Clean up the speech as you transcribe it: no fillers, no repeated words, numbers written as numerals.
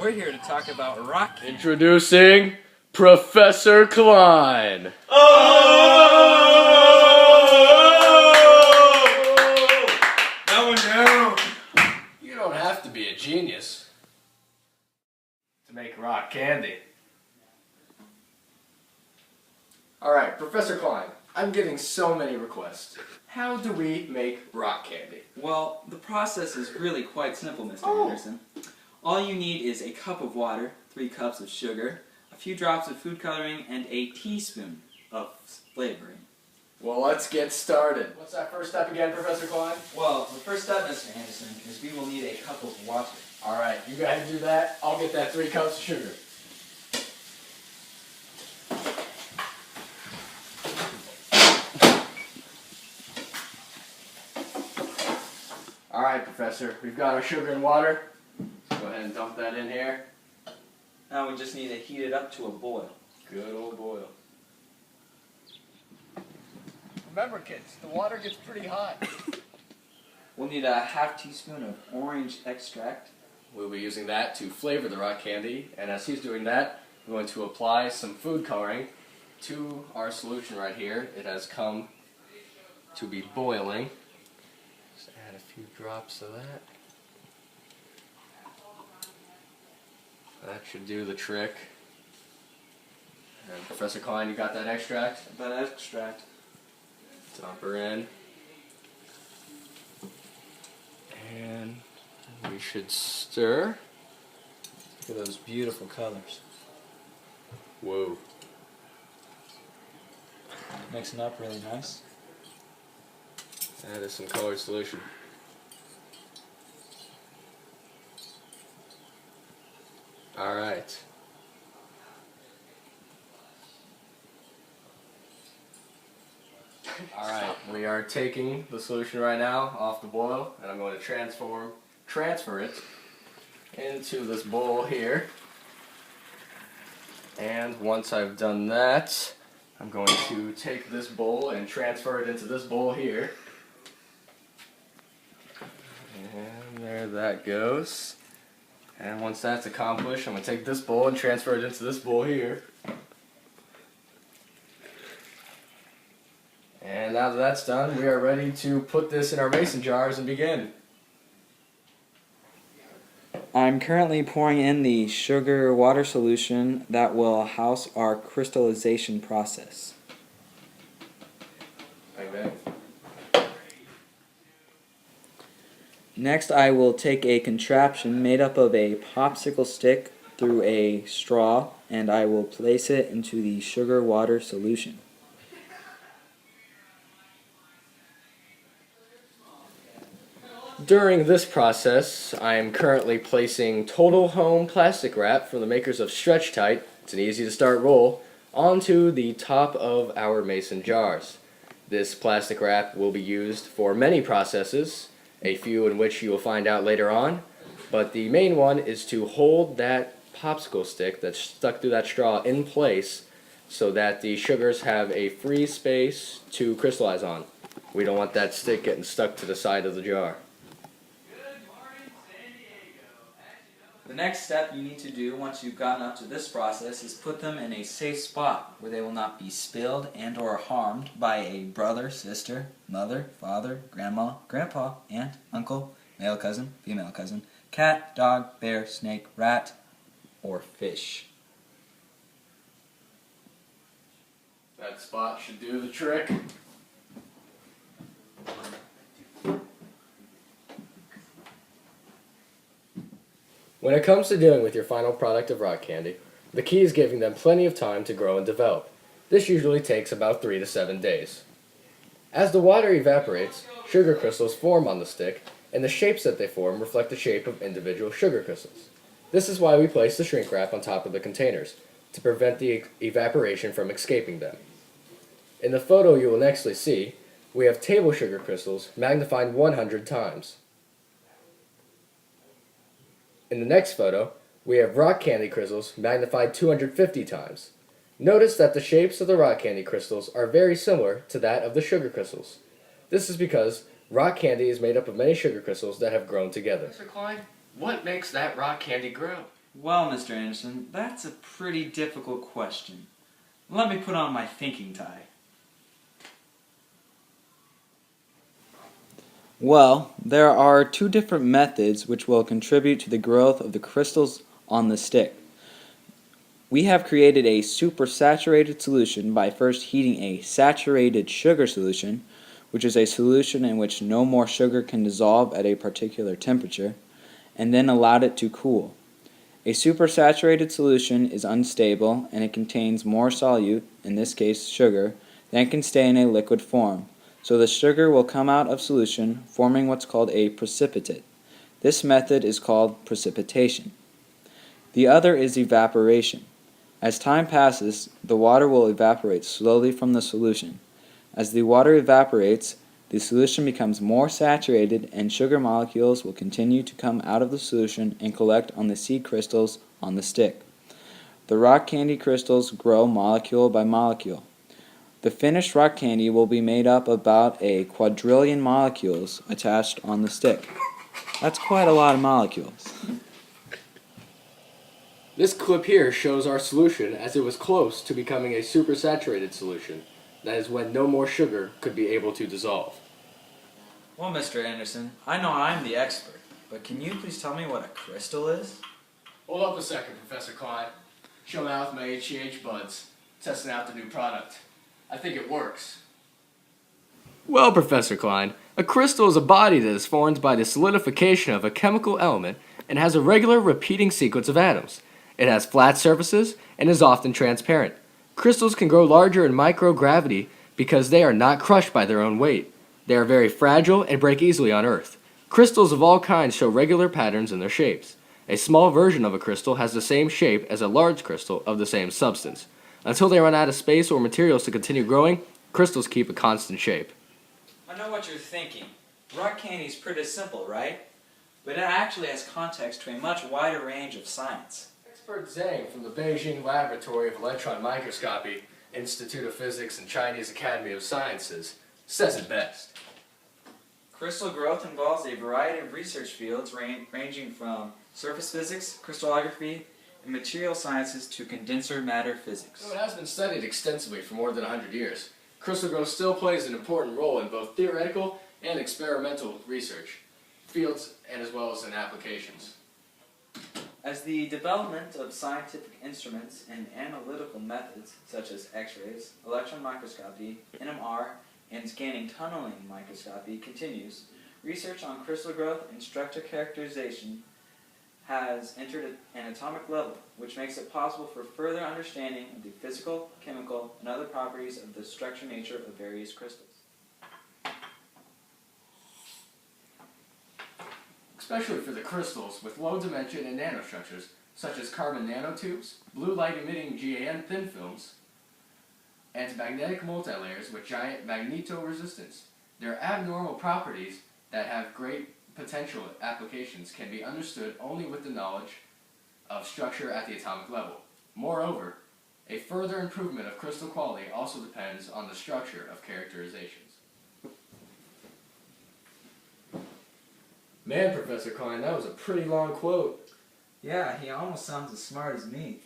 We're here to talk about rock candy. Introducing Professor Klein. That one down. You don't have to be a genius to make rock candy. Alright, Professor Klein, I'm getting so many requests. How do we make rock candy? Well, the process is really quite simple, Mr. Anderson. All you need is a cup of water, 3 cups of sugar, a few drops of food coloring, and a teaspoon of flavoring. Well, let's get started. What's that first step again, Professor Klein? Well, the first step, Mr. Anderson, is we will need a cup of water. Alright, you go ahead and do that. I'll get that 3 cups of sugar. Alright, Professor, we've got our sugar and water. Go ahead and dump that in here. Now we just need to heat it up to a boil. Good old boil. Remember, kids, the water gets pretty hot. We'll need a half teaspoon of orange extract. We'll be using that to flavor the rock candy, and as he's doing that, I'm going to apply some food coloring to our solution right here. It has come to be boiling. Just add a few drops of that. That should do the trick. And Professor Klein, you got that extract? That extract. Dump her in. And we should stir. Look at those beautiful colors. Whoa. Mixing up really nice. That is some colored solution. Alright. Alright, we are taking the solution right now off the boil, and I'm going to transfer it into this bowl here. And once I've done that, I'm going to take this bowl and transfer it into this bowl here. And there that goes. And once that's accomplished, I'm going to take this bowl and transfer it into this bowl here. And now that that's done, we are ready to put this in our mason jars and begin. I'm currently pouring in the sugar water solution that will house our crystallization process. Bang bang. Next, I will take a contraption made up of a popsicle stick through a straw, and I will place it into the sugar water solution. During this process, I am currently placing Total Home plastic wrap from the makers of Stretch Tight, it's an easy to start roll, onto the top of our mason jars. This plastic wrap will be used for many processes, a few in which you will find out later on, but the main one is to hold that popsicle stick that's stuck through that straw in place so that the sugars have a free space to crystallize on. We don't want that stick getting stuck to the side of the jar. The next step you need to do once you've gotten up to this process is put them in a safe spot where they will not be spilled and or harmed by a brother, sister, mother, father, grandma, grandpa, aunt, uncle, male cousin, female cousin, cat, dog, bear, snake, rat, or fish. That spot should do the trick. When it comes to dealing with your final product of rock candy, the key is giving them plenty of time to grow and develop. This usually takes about 3 to 7 days. As the water evaporates, sugar crystals form on the stick, and the shapes that they form reflect the shape of individual sugar crystals. This is why we place the shrink wrap on top of the containers, to prevent the evaporation from escaping them. In the photo you will nextly see, we have table sugar crystals magnified 100 times. In the next photo, we have rock candy crystals magnified 250 times. Notice that the shapes of the rock candy crystals are very similar to that of the sugar crystals. This is because rock candy is made up of many sugar crystals that have grown together. Mr. Klein, what makes that rock candy grow? Well, Mr. Anderson, that's a pretty difficult question. Let me put on my thinking tie. Well, there are two different methods which will contribute to the growth of the crystals on the stick. We have created a supersaturated solution by first heating a saturated sugar solution, which is a solution in which no more sugar can dissolve at a particular temperature, and then allowed it to cool. A supersaturated solution is unstable and it contains more solute, in this case sugar, than can stay in a liquid form. So the sugar will come out of solution, forming what's called a precipitate. This method is called precipitation. The other is evaporation. As time passes, the water will evaporate slowly from the solution. As the water evaporates, the solution becomes more saturated and sugar molecules will continue to come out of the solution and collect on the seed crystals on the stick. The rock candy crystals grow molecule by molecule. The finished rock candy will be made up of about a quadrillion molecules attached on the stick. That's quite a lot of molecules. This clip here shows our solution as it was close to becoming a supersaturated solution. That is when no more sugar could be able to dissolve. Well, Mr. Anderson, I know I'm the expert, but can you please tell me what a crystal is? Hold up a second, Professor Klein. Showing out with my HGH buds, testing out the new product. I think it works. Well, Professor Klein, a crystal is a body that is formed by the solidification of a chemical element and has a regular repeating sequence of atoms. It has flat surfaces and is often transparent. Crystals can grow larger in microgravity because they are not crushed by their own weight. They are very fragile and break easily on Earth. Crystals of all kinds show regular patterns in their shapes. A small version of a crystal has the same shape as a large crystal of the same substance. Until they run out of space or materials to continue growing, crystals keep a constant shape. I know what you're thinking. Rock candy's pretty simple, right? But it actually has context to a much wider range of science. Expert Zhang from the Beijing Laboratory of Electron Microscopy, Institute of Physics, and Chinese Academy of Sciences says it best. Crystal growth involves a variety of research fields ranging from surface physics, crystallography, and material sciences to condenser matter physics. So it has been studied extensively for more than 100 years. Crystal growth still plays an important role in both theoretical and experimental research fields and as well as in applications. As the development of scientific instruments and analytical methods such as X-rays, electron microscopy, NMR, and scanning tunneling microscopy continues, research on crystal growth and structure characterization has entered an atomic level, which makes it possible for further understanding of the physical, chemical, and other properties of the structure nature of various crystals. Especially for the crystals with low dimension and nanostructures, such as carbon nanotubes, blue light emitting GaN thin films, and magnetic multilayers with giant magnetoresistance. Their abnormal properties that have great potential applications can be understood only with the knowledge of structure at the atomic level. Moreover, a further improvement of crystal quality also depends on the structure of characterizations. Man, Professor Klein, that was a pretty long quote. Yeah, he almost sounds as smart as me.